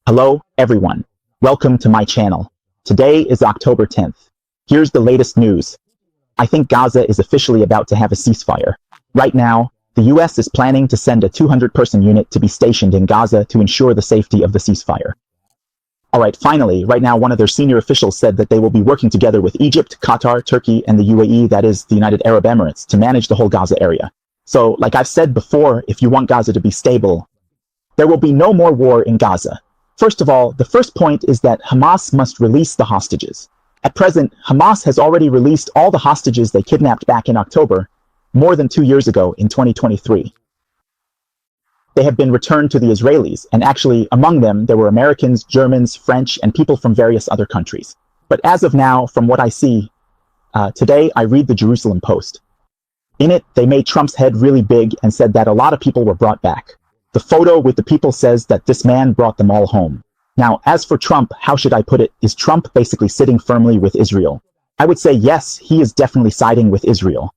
Hello, everyone. Welcome to my channel. Today is October 10th. Here's the latest news. I think Gaza is officially about to have a ceasefire. Right now, the US is planning to send a 200-person unit to be stationed in Gaza to ensure the safety of the ceasefire. Alright, finally, right now one of their senior officials said that they will be working together with Egypt, Qatar, Turkey, and the UAE, that is the United Arab Emirates, to manage the whole Gaza area. So, like I've said before, if you want Gaza to be stable, there will be no more war in Gaza. First of all, the first point is that Hamas must release the hostages. At present, Hamas has already released all the hostages they kidnapped back in October, more than 2 years ago in 2023. They have been returned to the Israelis, and actually, among them, there were Americans, Germans, French, and people from various other countries. But as of now, from what I see, today I read the Jerusalem Post. In it, they made Trump's head really big and said that a lot of people were brought back. The photo with the people says that this man brought them all home. Now, as for Trump, how should I put it? Is Trump basically sitting firmly with Israel? I would say yes, he is definitely siding with Israel.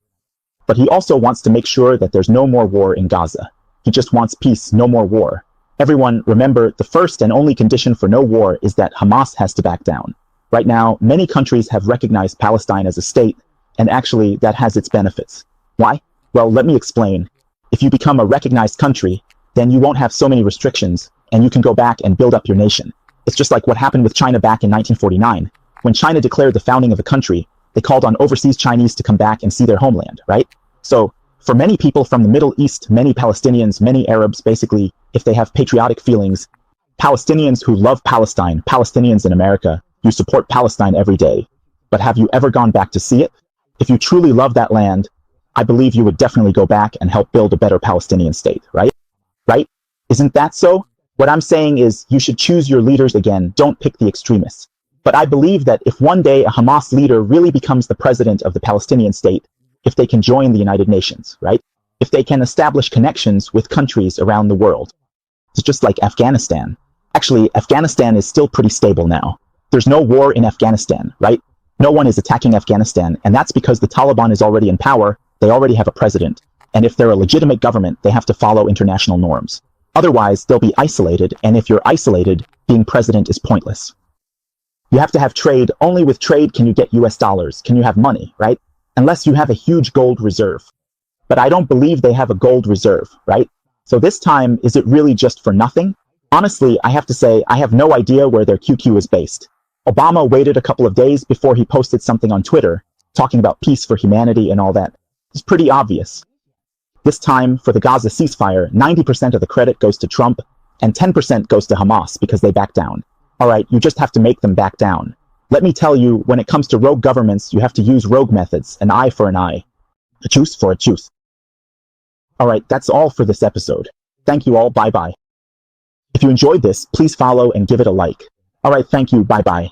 But he also wants to make sure that there's no more war in Gaza. He just wants peace, no more war. Everyone, remember, the first and only condition for no war is that Hamas has to back down. Right now, many countries have recognized Palestine as a state, and actually that has its benefits. Why? Well, let me explain. If you become a recognized country, then you won't have so many restrictions, and you can go back and build up your nation. It's just like what happened with China back in 1949. When China declared the founding of a country, they called on overseas Chinese to come back and see their homeland, right? So, for many people from the Middle East, many Palestinians, many Arabs, basically, if they have patriotic feelings, Palestinians who love Palestine, Palestinians in America, you support Palestine every day. But have you ever gone back to see it? If you truly love that land, I believe you would definitely go back and help build a better Palestinian state, right? Right? Isn't that so? What I'm saying is you should choose your leaders again, don't pick the extremists. But I believe that if one day a Hamas leader really becomes the president of the Palestinian state, if they can join the United Nations, right? If they can establish connections with countries around the world. It's just like Afghanistan. Actually, Afghanistan is still pretty stable now. There's no war in Afghanistan, right? No one is attacking Afghanistan, and that's because the Taliban is already in power, they already have a president. And if they're a legitimate government, they have to follow international norms. Otherwise, they'll be isolated, and if you're isolated, being president is pointless. You have to have trade. Only with trade can you get US dollars, can you have money, right? Unless you have a huge gold reserve. But I don't believe they have a gold reserve, right? So this time, is it really just for nothing? Honestly, I have to say, I have no idea where their QQ is based. Obama waited a couple of days before he posted something on Twitter, talking about peace for humanity and all that. It's pretty obvious. This time, for the Gaza ceasefire, 90% of the credit goes to Trump, and 10% goes to Hamas because they back down. Alright, you just have to make them back down. Let me tell you, when it comes to rogue governments, you have to use rogue methods, an eye for an eye, a tooth for a tooth. Alright, that's all for this episode. Thank you all, bye-bye. If you enjoyed this, please follow and give it a like. Alright, thank you, bye-bye.